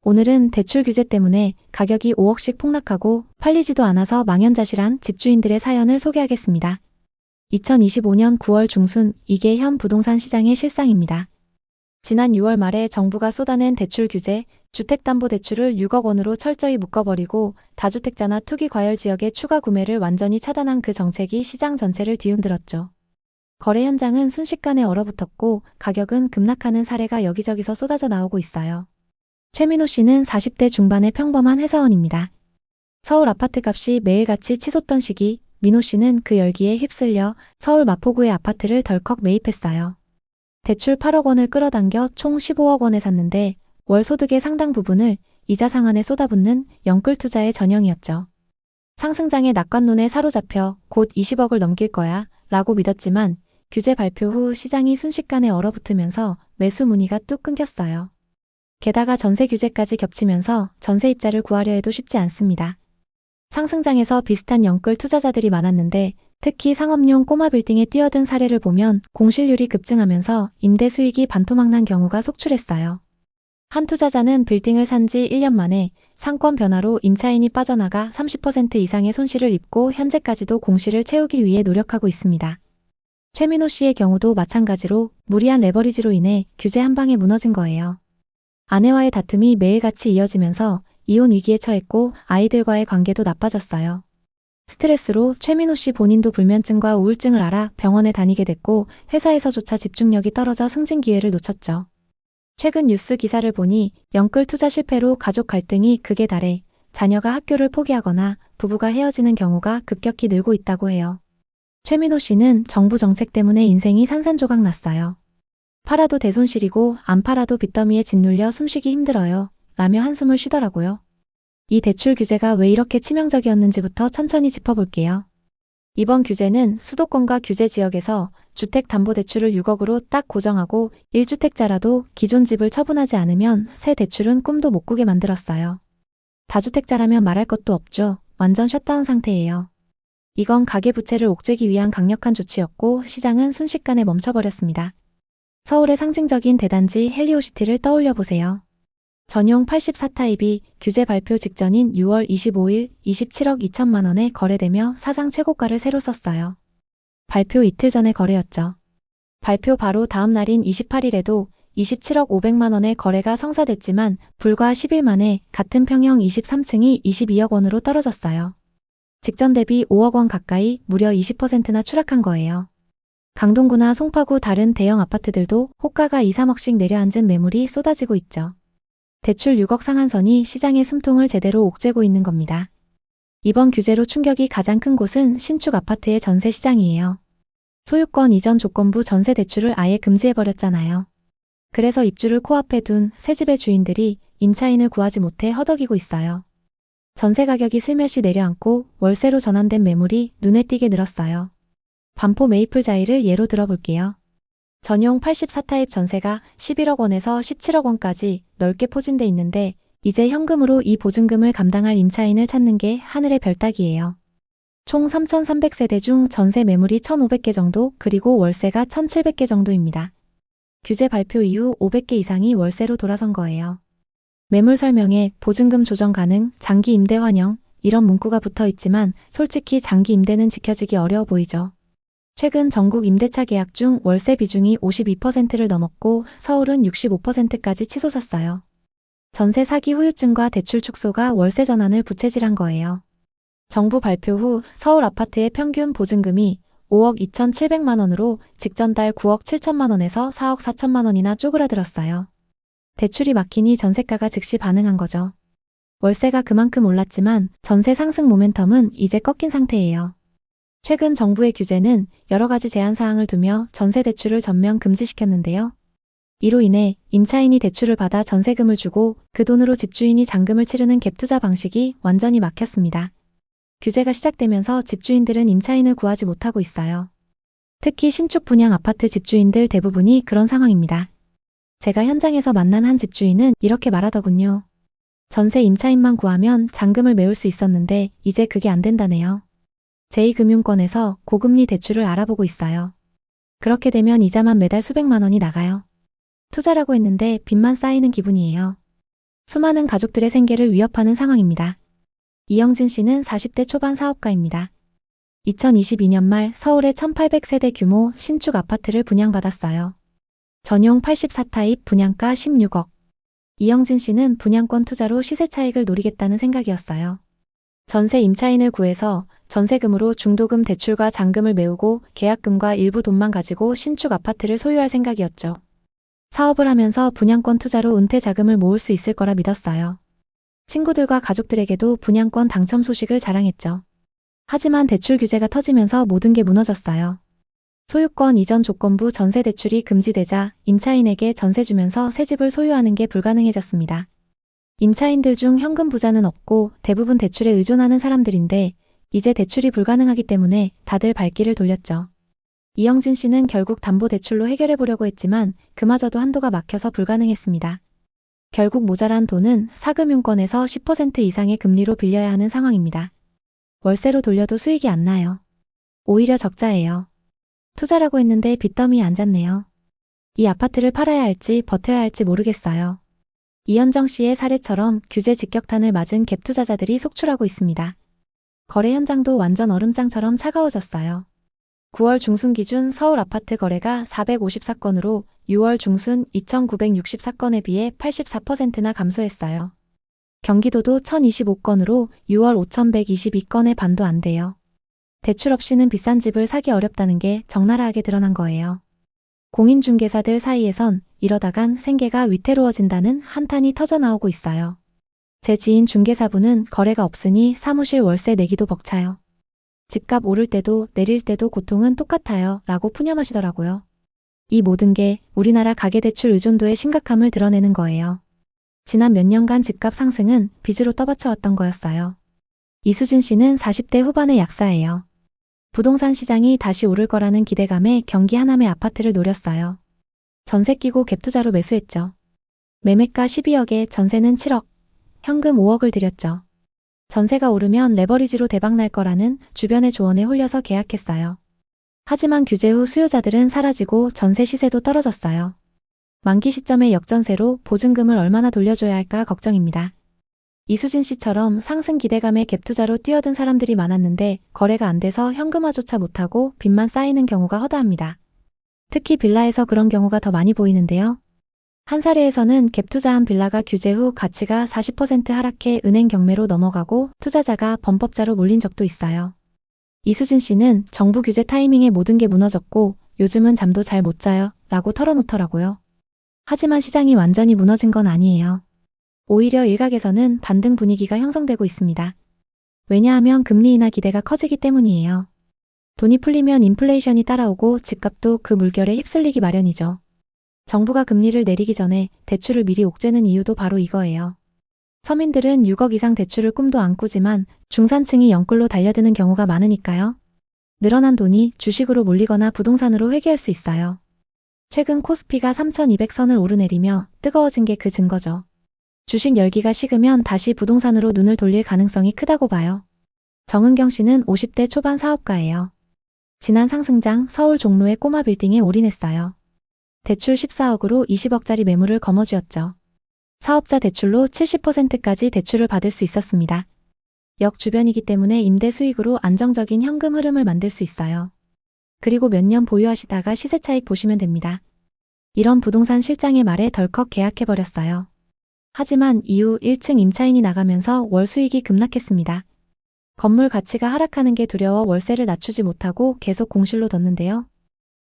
오늘은 대출 규제 때문에 가격이 5억씩 폭락하고 팔리지도 않아서 망연자실한 집주인들의 사연을 소개하겠습니다. 2025년 9월 중순 이게 현 부동산 시장의 실상입니다. 지난 6월 말에 정부가 쏟아낸 대출 규제, 주택담보대출을 6억 원으로 철저히 묶어버리고 다주택자나 투기과열 지역의 추가 구매를 완전히 차단한 그 정책이 시장 전체를 뒤흔들었죠. 거래 현장은 순식간에 얼어붙었고 가격은 급락하는 사례가 여기저기서 쏟아져 나오고 있어요. 최민호 씨는 40대 중반의 평범한 회사원입니다. 서울 아파트값이 매일같이 치솟던 시기, 민호 씨는 그 열기에 휩쓸려 서울 마포구의 아파트를 덜컥 매입했어요. 대출 8억 원을 끌어당겨 총 15억 원에 샀는데 월 소득의 상당 부분을 이자 상환에 쏟아붓는 영끌 투자의 전형이었죠. 상승장의 낙관론에 사로잡혀 곧 20억을 넘길 거야 라고 믿었지만 규제 발표 후 시장이 순식간에 얼어붙으면서 매수 문의가 뚝 끊겼어요. 게다가 전세 규제까지 겹치면서 전세입자를 구하려 해도 쉽지 않습니다. 상승장에서 비슷한 영끌 투자자들이 많았는데 특히 상업용 꼬마 빌딩에 뛰어든 사례를 보면 공실률이 급증하면서 임대 수익이 반토막난 경우가 속출했어요. 한 투자자는 빌딩을 산 지 1년 만에 상권 변화로 임차인이 빠져나가 30% 이상의 손실을 입고 현재까지도 공실을 채우기 위해 노력하고 있습니다. 최민호 씨의 경우도 마찬가지로 무리한 레버리지로 인해 규제 한 방에 무너진 거예요. 아내와의 다툼이 매일같이 이어지면서 이혼 위기에 처했고 아이들과의 관계도 나빠졌어요. 스트레스로 최민호 씨 본인도 불면증과 우울증을 앓아 병원에 다니게 됐고 회사에서조차 집중력이 떨어져 승진 기회를 놓쳤죠. 최근 뉴스 기사를 보니 영끌 투자 실패로 가족 갈등이 극에 달해 자녀가 학교를 포기하거나 부부가 헤어지는 경우가 급격히 늘고 있다고 해요. 최민호 씨는 정부 정책 때문에 인생이 산산조각 났어요. 팔아도 대손실이고 안 팔아도 빚더미에 짓눌려 숨쉬기 힘들어요. 라며 한숨을 쉬더라고요. 이 대출 규제가 왜 이렇게 치명적이었는지부터 천천히 짚어볼게요. 이번 규제는 수도권과 규제 지역에서 주택담보대출을 6억으로 딱 고정하고 1주택자라도 기존 집을 처분하지 않으면 새 대출은 꿈도 못 꾸게 만들었어요. 다주택자라면 말할 것도 없죠. 완전 셧다운 상태예요. 이건 가계부채를 옥죄기 위한 강력한 조치였고 시장은 순식간에 멈춰버렸습니다. 서울의 상징적인 대단지 헬리오시티를 떠올려 보세요. 전용 84타입이 규제 발표 직전인 6월 25일 27억 2천만 원에 거래되며 사상 최고가를 새로 썼어요. 발표 이틀 전의 거래였죠. 발표 바로 다음 날인 28일에도 27억 500만 원의 거래가 성사됐지만 불과 10일 만에 같은 평형 23층이 22억 원으로 떨어졌어요. 직전 대비 5억 원 가까이 무려 20%나 추락한 거예요. 강동구나 송파구 다른 대형 아파트들도 호가가 2, 3억씩 내려앉은 매물이 쏟아지고 있죠. 대출 6억 상한선이 시장의 숨통을 제대로 옥죄고 있는 겁니다. 이번 규제로 충격이 가장 큰 곳은 신축 아파트의 전세 시장이에요. 소유권 이전 조건부 전세 대출을 아예 금지해버렸잖아요. 그래서 입주를 코앞에 둔 새집의 주인들이 임차인을 구하지 못해 허덕이고 있어요. 전세 가격이 슬며시 내려앉고 월세로 전환된 매물이 눈에 띄게 늘었어요. 반포 메이플자이를 예로 들어볼게요. 전용 84타입 전세가 11억 원에서 17억 원까지 넓게 포진돼 있는데 이제 현금으로 이 보증금을 감당할 임차인을 찾는 게 하늘의 별 따기예요. 총 3,300세대 중 전세 매물이 1,500개 정도 그리고 월세가 1,700개 정도입니다. 규제 발표 이후 500개 이상이 월세로 돌아선 거예요. 매물 설명에 보증금 조정 가능, 장기 임대 환영 이런 문구가 붙어 있지만 솔직히 장기 임대는 지켜지기 어려워 보이죠. 최근 전국 임대차 계약 중 월세 비중이 52%를 넘었고 서울은 65%까지 치솟았어요. 전세 사기 후유증과 대출 축소가 월세 전환을 부채질한 거예요. 정부 발표 후 서울 아파트의 평균 보증금이 5억 2,700만 원으로 직전 달 9억 7천만 원에서 4억 4천만 원이나 쪼그라들었어요. 대출이 막히니 전세가가 즉시 반응한 거죠. 월세가 그만큼 올랐지만 전세 상승 모멘텀은 이제 꺾인 상태예요. 최근 정부의 규제는 여러 가지 제한 사항을 두며 전세 대출을 전면 금지시켰는데요. 이로 인해 임차인이 대출을 받아 전세금을 주고 그 돈으로 집주인이 잔금을 치르는 갭 투자 방식이 완전히 막혔습니다. 규제가 시작되면서 집주인들은 임차인을 구하지 못하고 있어요. 특히 신축 분양 아파트 집주인들 대부분이 그런 상황입니다. 제가 현장에서 만난 한 집주인은 이렇게 말하더군요. 전세 임차인만 구하면 잔금을 메울 수 있었는데 이제 그게 안 된다네요. 제2금융권에서 고금리 대출을 알아보고 있어요. 그렇게 되면 이자만 매달 수백만 원이 나가요. 투자라고 했는데 빚만 쌓이는 기분이에요. 수많은 가족들의 생계를 위협하는 상황입니다. 이영진 씨는 40대 초반 사업가입니다. 2022년 말 서울의 1800세대 규모 신축 아파트를 분양받았어요. 전용 84타입 분양가 16억. 이영진 씨는 분양권 투자로 시세 차익을 노리겠다는 생각이었어요. 전세 임차인을 구해서 전세금으로 중도금 대출과 잔금을 메우고 계약금과 일부 돈만 가지고 신축 아파트를 소유할 생각이었죠. 사업을 하면서 분양권 투자로 은퇴 자금을 모을 수 있을 거라 믿었어요. 친구들과 가족들에게도 분양권 당첨 소식을 자랑했죠. 하지만 대출 규제가 터지면서 모든 게 무너졌어요. 소유권 이전 조건부 전세 대출이 금지되자 임차인에게 전세 주면서 새 집을 소유하는 게 불가능해졌습니다. 임차인들 중 현금 부자는 없고 대부분 대출에 의존하는 사람들인데 이제 대출이 불가능하기 때문에 다들 발길을 돌렸죠. 이영진 씨는 결국 담보대출로 해결해 보려고 했지만 그마저도 한도가 막혀서 불가능했습니다. 결국 모자란 돈은 사금융권에서 10% 이상의 금리로 빌려야 하는 상황입니다. 월세로 돌려도 수익이 안 나요. 오히려 적자예요. 투자라고 했는데 빚더미에 앉았네요. 이 아파트를 팔아야 할지 버텨야 할지 모르겠어요. 이현정 씨의 사례처럼 규제 직격탄을 맞은 갭 투자자들이 속출하고 있습니다. 거래 현장도 완전 얼음장처럼 차가워졌어요. 9월 중순 기준 서울 아파트 거래가 454건으로 6월 중순 2,964건에 비해 84%나 감소했어요. 경기도도 1,025건으로 6월 5,122건의 반도 안 돼요. 대출 없이는 비싼 집을 사기 어렵다는 게 적나라하게 드러난 거예요. 공인중개사들 사이에선 이러다간 생계가 위태로워진다는 한탄이 터져나오고 있어요. 제 지인 중개사분은 거래가 없으니 사무실 월세 내기도 벅차요. 집값 오를 때도 내릴 때도 고통은 똑같아요 라고 푸념하시더라고요. 이 모든 게 우리나라 가계대출 의존도의 심각함을 드러내는 거예요. 지난 몇 년간 집값 상승은 빚으로 떠받쳐왔던 거였어요. 이수진 씨는 40대 후반의 약사예요. 부동산 시장이 다시 오를 거라는 기대감에 경기 하남의 아파트를 노렸어요. 전세 끼고 갭투자로 매수했죠. 매매가 12억에 전세는 7억, 현금 5억을 들였죠. 전세가 오르면 레버리지로 대박날 거라는 주변의 조언에 홀려서 계약했어요. 하지만 규제 후 수요자들은 사라지고 전세 시세도 떨어졌어요. 만기 시점에 역전세로 보증금을 얼마나 돌려줘야 할까 걱정입니다. 이수진 씨처럼 상승 기대감에 갭투자로 뛰어든 사람들이 많았는데 거래가 안 돼서 현금화조차 못하고 빚만 쌓이는 경우가 허다합니다. 특히 빌라에서 그런 경우가 더 많이 보이는데요. 한 사례에서는 갭투자한 빌라가 규제 후 가치가 40% 하락해 은행 경매로 넘어가고 투자자가 범법자로 몰린 적도 있어요. 이수진 씨는 정부 규제 타이밍에 모든 게 무너졌고 요즘은 잠도 잘 못 자요 라고 털어놓더라고요. 하지만 시장이 완전히 무너진 건 아니에요. 오히려 일각에서는 반등 분위기가 형성되고 있습니다. 왜냐하면 금리 인하 기대가 커지기 때문이에요. 돈이 풀리면 인플레이션이 따라오고 집값도 그 물결에 휩쓸리기 마련이죠. 정부가 금리를 내리기 전에 대출을 미리 옥죄는 이유도 바로 이거예요. 서민들은 6억 이상 대출을 꿈도 안 꾸지만 중산층이 영끌로 달려드는 경우가 많으니까요. 늘어난 돈이 주식으로 몰리거나 부동산으로 회귀할 수 있어요. 최근 코스피가 3,200선을 오르내리며 뜨거워진 게 그 증거죠. 주식 열기가 식으면 다시 부동산으로 눈을 돌릴 가능성이 크다고 봐요. 정은경 씨는 50대 초반 사업가예요. 지난 상승장 서울 종로의 꼬마 빌딩에 올인했어요. 대출 14억으로 20억짜리 매물을 거머쥐었죠. 사업자 대출로 70%까지 대출을 받을 수 있었습니다. 역 주변이기 때문에 임대 수익으로 안정적인 현금 흐름을 만들 수 있어요. 그리고 몇 년 보유하시다가 시세 차익 보시면 됩니다. 이런 부동산 실장의 말에 덜컥 계약해버렸어요. 하지만 이후 1층 임차인이 나가면서 월 수익이 급락했습니다. 건물 가치가 하락하는 게 두려워 월세를 낮추지 못하고 계속 공실로 뒀는데요.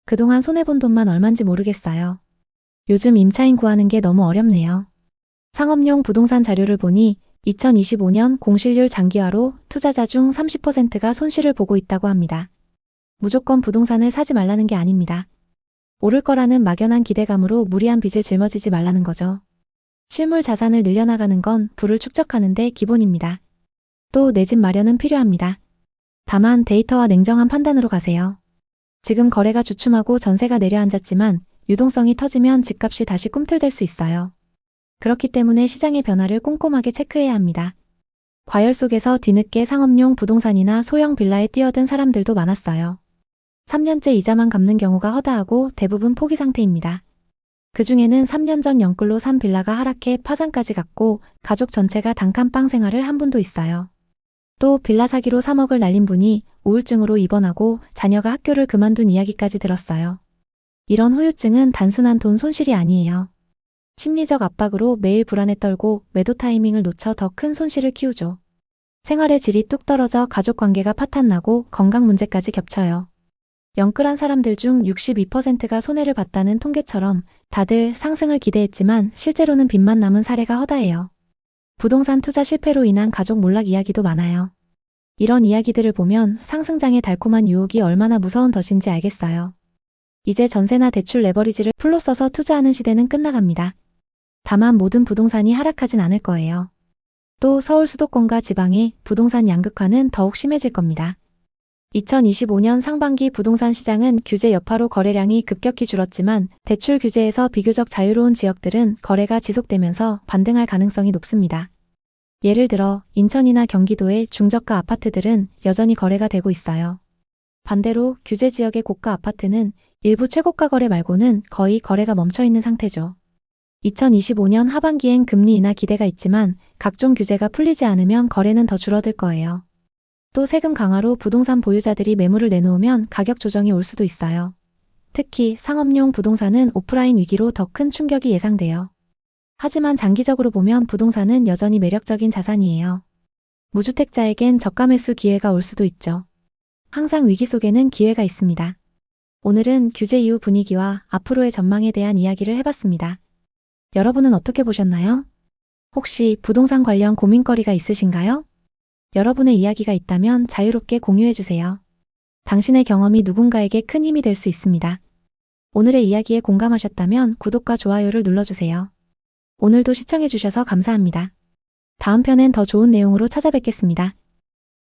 그동안 손해본 돈만 얼만지 모르겠어요. 요즘 임차인 구하는 게 너무 어렵네요. 상업용 부동산 자료를 보니 2025년 공실률 장기화로 투자자 중 30%가 손실을 보고 있다고 합니다. 무조건 부동산을 사지 말라는 게 아닙니다. 오를 거라는 막연한 기대감으로 무리한 빚을 짊어지지 말라는 거죠. 실물 자산을 늘려나가는 건 부를 축적하는 데 기본입니다. 또 내 집 마련은 필요합니다. 다만 데이터와 냉정한 판단으로 가세요. 지금 거래가 주춤하고 전세가 내려앉았지만 유동성이 터지면 집값이 다시 꿈틀댈 수 있어요. 그렇기 때문에 시장의 변화를 꼼꼼하게 체크해야 합니다. 과열 속에서 뒤늦게 상업용 부동산이나 소형 빌라에 뛰어든 사람들도 많았어요. 3년째 이자만 갚는 경우가 허다하고 대부분 포기 상태입니다. 그중에는 3년 전 영끌로 산 빌라가 하락해 파산까지 갔고 가족 전체가 단칸방 생활을 한 분도 있어요. 또 빌라 사기로 3억을 날린 분이 우울증으로 입원하고 자녀가 학교를 그만둔 이야기까지 들었어요. 이런 후유증은 단순한 돈 손실이 아니에요. 심리적 압박으로 매일 불안에 떨고 매도 타이밍을 놓쳐 더 큰 손실을 키우죠. 생활의 질이 뚝 떨어져 가족 관계가 파탄나고 건강 문제까지 겹쳐요. 영끌한 사람들 중 62%가 손해를 봤다는 통계처럼 다들 상승을 기대했지만 실제로는 빚만 남은 사례가 허다해요. 부동산 투자 실패로 인한 가족 몰락 이야기도 많아요. 이런 이야기들을 보면 상승장의 달콤한 유혹이 얼마나 무서운 덫인지 알겠어요. 이제 전세나 대출 레버리지를 풀로 써서 투자하는 시대는 끝나갑니다. 다만 모든 부동산이 하락하진 않을 거예요. 또 서울 수도권과 지방의 부동산 양극화는 더욱 심해질 겁니다. 2025년 상반기 부동산 시장은 규제 여파로 거래량이 급격히 줄었지만 대출 규제에서 비교적 자유로운 지역들은 거래가 지속되면서 반등할 가능성이 높습니다. 예를 들어 인천이나 경기도의 중저가 아파트들은 여전히 거래가 되고 있어요. 반대로 규제 지역의 고가 아파트는 일부 최고가 거래 말고는 거의 거래가 멈춰 있는 상태죠. 2025년 하반기엔 금리 인하 기대가 있지만 각종 규제가 풀리지 않으면 거래는 더 줄어들 거예요. 또 세금 강화로 부동산 보유자들이 매물을 내놓으면 가격 조정이 올 수도 있어요. 특히 상업용 부동산은 오프라인 위기로 더 큰 충격이 예상돼요. 하지만 장기적으로 보면 부동산은 여전히 매력적인 자산이에요. 무주택자에겐 저가 매수 기회가 올 수도 있죠. 항상 위기 속에는 기회가 있습니다. 오늘은 규제 이후 분위기와 앞으로의 전망에 대한 이야기를 해봤습니다. 여러분은 어떻게 보셨나요? 혹시 부동산 관련 고민거리가 있으신가요? 여러분의 이야기가 있다면 자유롭게 공유해주세요. 당신의 경험이 누군가에게 큰 힘이 될 수 있습니다. 오늘의 이야기에 공감하셨다면 구독과 좋아요를 눌러주세요. 오늘도 시청해주셔서 감사합니다. 다음 편엔 더 좋은 내용으로 찾아뵙겠습니다.